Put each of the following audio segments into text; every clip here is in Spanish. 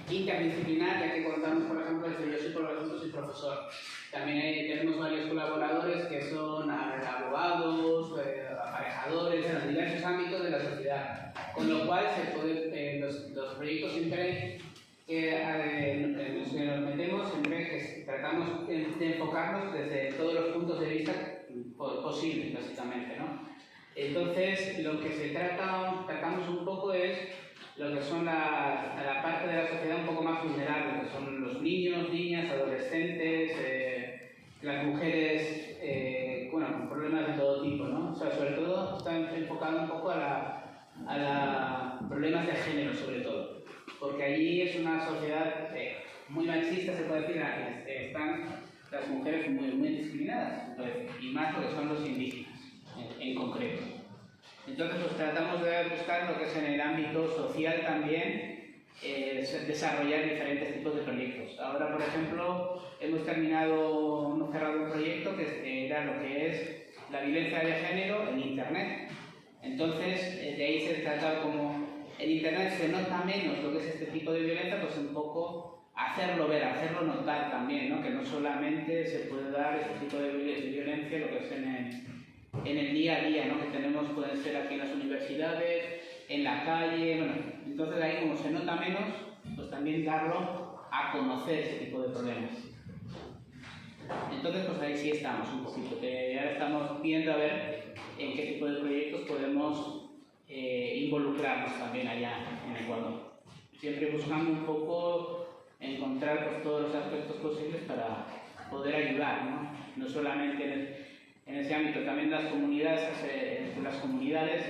interdisciplinar, ya que contamos, por ejemplo, desde yo soy profesor. También tenemos varios colaboradores que son abogados, aparejadores, en los diversos ámbitos de la sociedad. Con lo cual, los proyectos siempre en los que nos metemos, siempre que tratamos de enfocarnos desde todos los puntos de vista posibles, básicamente, ¿no? Entonces, lo que tratamos un poco es lo que son la parte de la sociedad un poco más vulnerable, que son los niños, niñas, adolescentes, las mujeres, bueno, con problemas de todo tipo, ¿no? O sea, sobre todo está enfocado un poco a problemas de género, sobre todo, porque allí es una sociedad muy machista, se puede decir, en la que están las mujeres muy discriminadas, y más lo que son los indígenas, en concreto. Entonces, pues tratamos de buscar lo que es en el ámbito social también, desarrollar diferentes tipos de proyectos. Ahora, por ejemplo, hemos cerrado un proyecto que era lo que es la violencia de género en Internet. Entonces, de ahí se trata como en Internet se nota menos lo que es este tipo de violencia, pues un poco hacerlo ver, hacerlo notar también, ¿no? Que no solamente se puede dar este tipo de violencia, lo que es en el día a día, ¿no? Que tenemos, pueden ser aquí en las universidades, en la calle, bueno, entonces ahí como se nota menos, pues también darlo a conocer ese tipo de problemas. Entonces pues ahí sí estamos un poquito, que ahora estamos viendo a ver en qué tipo de proyectos podemos involucrarnos también allá en Ecuador. Siempre buscando un poco encontrar pues, todos los aspectos posibles para poder ayudar, ¿no? No solamente en ese ámbito, también las comunidades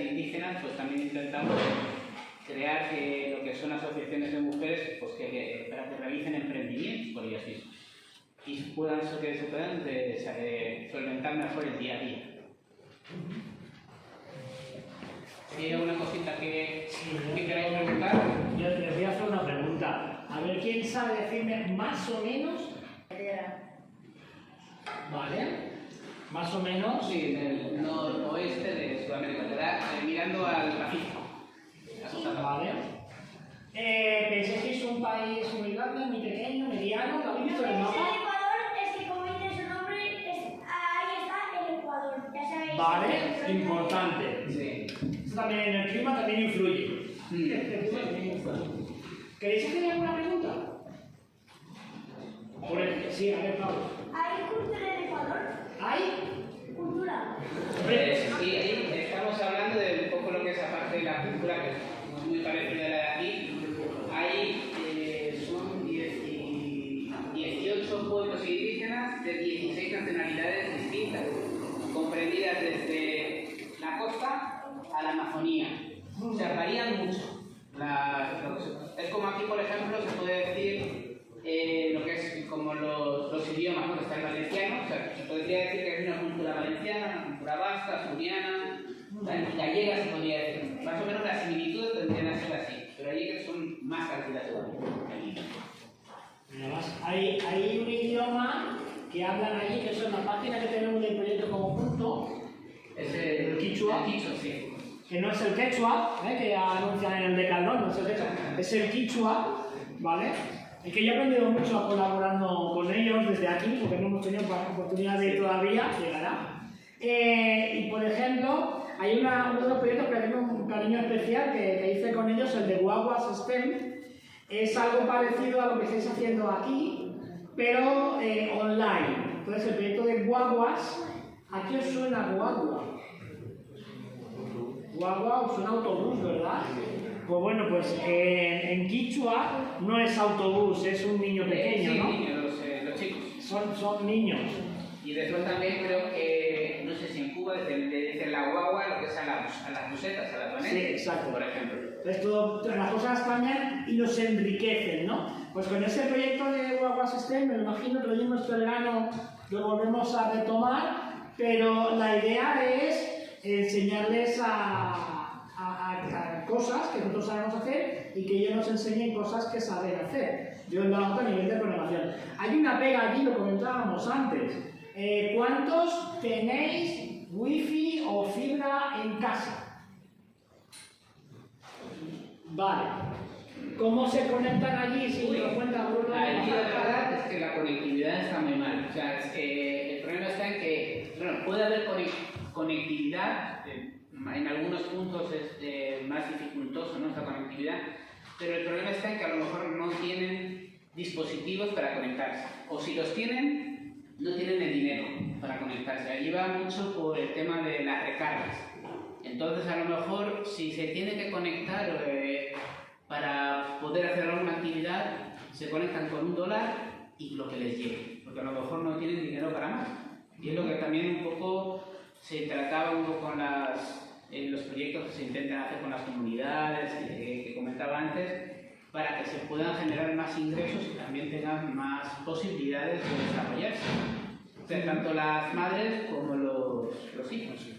indígenas, pues también intentamos crear lo que son asociaciones de mujeres pues, para que realicen emprendimientos por ellas mismas y se puedan solventar mejor el día a día. ¿Hay alguna cosita que queráis preguntar? Yo les voy a hacer una pregunta. A ver, ¿quién sabe decirme más o menos? ¿Vale? Más o menos. Sí, del noroeste de Sudamérica, mirando al Pacífico. Vale. ¿Pensáis que es un país muy grande, muy pequeño, mediano? ¿Lo habéis visto en el mapa? El Ecuador, es que como dice su nombre, ahí está el Ecuador, ya sabéis. Vale, importante. Sí. Esto también en el clima también influye. ¿Queréis hacer alguna pregunta? Sí, a ver, Pablo. ¿Hay cultura en Ecuador? ¿Hay? Cultura. Sí, ahí estamos hablando de un poco lo que es aparte de la cultura, que es muy parecida a la de aquí. Hay son 18 pueblos indígenas de 16 nacionalidades distintas, comprendidas desde la costa a la Amazonía. O sea, varían mucho. Es como aquí, por ejemplo, se puede decir lo que es como los idiomas, ¿no? Que está el valenciano, o sea, se podría decir que hay una cultura valenciana, una cultura vasca, asturiana, gallega se podría decir. Más o menos las similitudes tendrían que ser así, pero ahí son más cantidades todavía. Además, hay un idioma que hablan allí, que es una página que tenemos del proyecto conjunto, Es el quichua. El quichua, sí. Que no es el quechua, que anuncian en el decalón, no es el quechua, es el quichua, ¿vale? Es que yo he aprendido mucho colaborando con ellos desde aquí, porque no hemos tenido oportunidad de ir todavía, llegará. Y por ejemplo, hay unos proyectos que tengo un cariño especial que hice con ellos, el de Guaguas STEM. Es algo parecido a lo que estáis haciendo aquí, pero online. Entonces el proyecto de Guaguas, ¿a qué os suena Guagua? Guagua os suena autobús, ¿verdad? Pues bueno, pues en quichua no es autobús, es un niño pequeño, sí, ¿no? niños, los chicos. Son niños. Y después también creo que, no sé si en Cuba le dicen la guagua, lo que es a las busetas, a las vanetas. Sí, exacto. Por ejemplo. Entonces las cosas cambian y nos enriquecen, ¿no? Pues con ese proyecto de Guaguas STEM, me imagino que lo mismo este verano lo volvemos a retomar, pero la idea es enseñarles a cosas que nosotros sabemos hacer y que ellos nos enseñen cosas que saben hacer. Yo lo hago a nivel de programación. Hay una pega aquí, lo comentábamos antes. ¿Cuántos tenéis wifi o fibra en casa? Vale. ¿Cómo se conectan allí? Si me lo cuenta Bruno. Allí la verdad es que la conectividad está muy mal. O sea, el problema está en que, bueno, puede haber conectividad, en algunos puntos es más dificultoso, ¿no?, esta conectividad, pero el problema está en que a lo mejor no tienen dispositivos para conectarse, o si los tienen, no tienen el dinero para conectarse. Allí va mucho por el tema de las recargas. Entonces, a lo mejor, si se tiene que conectar para poder hacer alguna actividad, se conectan con $1 y lo que les llegue, porque a lo mejor no tienen dinero para más. Y es lo que también un poco se trataba con los proyectos que se intentan hacer con las comunidades que comentaba antes, para que se puedan generar más ingresos y también tengan más posibilidades de desarrollarse. O sea, tanto las madres como los hijos.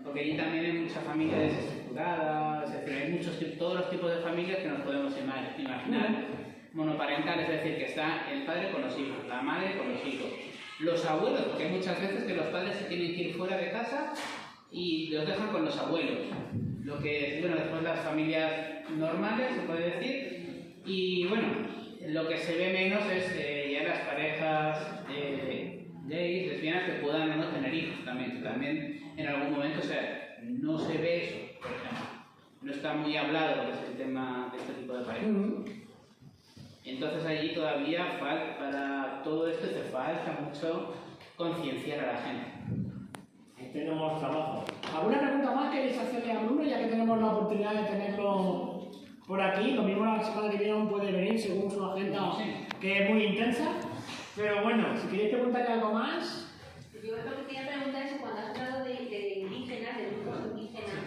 Porque allí también hay muchas familias desestructuradas, es decir, hay todos los tipos de familias que nos podemos imaginar. Monoparentales, es decir, que está el padre con los hijos, la madre con los hijos, los abuelos, porque hay muchas veces que los padres se tienen que ir fuera de casa y los dejan con los abuelos. Lo que, bueno, después las familias normales, se puede decir, y bueno, lo que se ve menos es ya las parejas gays, lesbianas que puedan o no tener hijos también, que también en algún momento, o sea, no se ve eso, por ejemplo. No está muy hablado lo que es el tema de este tipo de parejas. Entonces allí todavía para todo esto hace falta mucho concienciar a la gente. Tenemos trabajo. ¿Alguna pregunta más queréis hacerle a Bruno, ya que tenemos la oportunidad de tenerlo por aquí? Lo mismo la semana que viene puede venir según su agenda, que es muy intensa. Pero bueno, si queréis preguntarle algo más. Yo lo que quería preguntar es, cuando has hablado de indígenas, de grupos indígenas,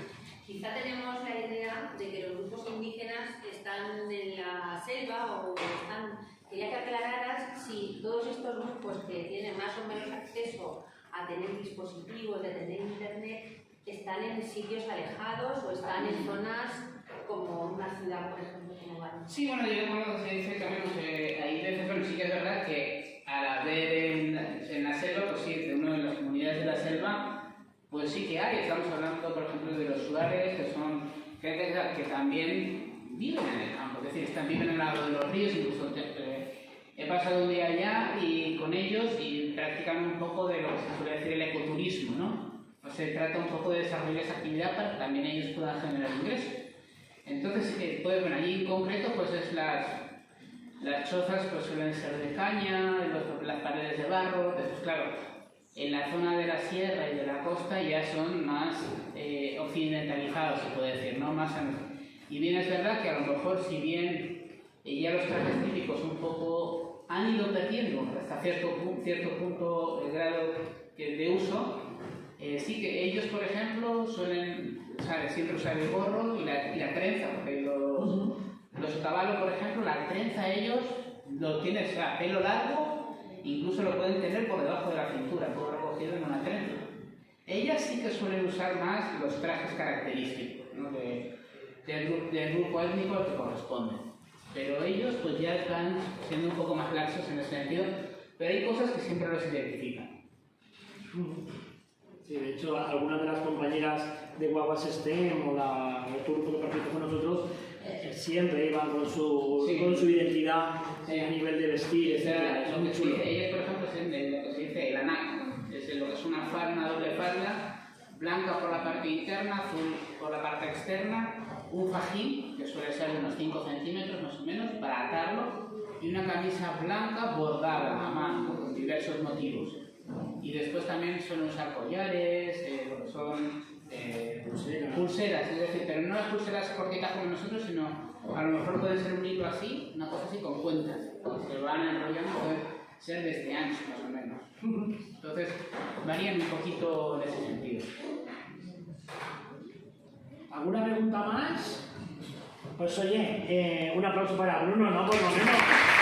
quizá tenemos la idea de que los grupos indígenas están en la selva o están... Quería que aclararas si todos estos grupos que tienen más o menos acceso a tener dispositivos, de tener internet, están en sitios alejados o están en zonas como una ciudad, por ejemplo, como Valencia. Sí, bueno, yo recuerdo que se dice que hay veces, pero sí que es verdad que al haber en la selva, pues sí, de una de las comunidades de la selva, pues sí que hay. Estamos hablando, por ejemplo, de los suares, que son gente que también viven en el campo, es decir, viven al lado de los ríos, incluso he pasado un día allá y con ellos y practican un poco de lo que se suele decir el ecoturismo, ¿no? Pues se trata un poco de desarrollar esa actividad para que también ellos puedan generar ingresos. Entonces, pues bueno, allí en concreto, pues es las chozas pues suelen ser de caña, las paredes de barro, después claro, en la zona de la sierra y de la costa ya son más occidentalizados, se puede decir, ¿no? Y bien es verdad que a lo mejor si bien ya los trajes típicos un poco han ido perdiendo hasta cierto punto el grado de uso, sí que ellos, por ejemplo, suelen siempre usar el gorro y la trenza, porque los caballos, por ejemplo, la trenza ellos lo tienen, o sea, pelo largo, incluso lo pueden tener por debajo de la cintura, todo recogido en una trenza. Ellas sí que suelen usar más los trajes característicos, ¿no? del grupo étnico al que corresponden. Pero ellos pues ya están siendo un poco más laxos en ese sentido, pero hay cosas que siempre los identifican. Sí, de hecho, algunas de las compañeras de Guaguas STEM o el grupo que participa con nosotros siempre iban con su identidad a nivel de vestir, etc. Ellas, por ejemplo, es lo que se dice el anaco, es lo que es una doble falda, blanca por la parte interna, azul por la parte externa, un fajín, que suele ser de unos 5 centímetros más o menos, para atarlo, y una camisa blanca bordada a mano, con diversos motivos. Y después también suelen usar collares, lo que son pulseras, es decir, pero no las pulseras cortitas como nosotros, sino a lo mejor puede ser un hilo así, una cosa así con cuentas, que se van enrollando, puede ser de este ancho más o menos. Entonces varían un poquito en ese sentido. ¿Alguna pregunta más? Pues oye, un aplauso para Bruno, ¿no? Por lo menos.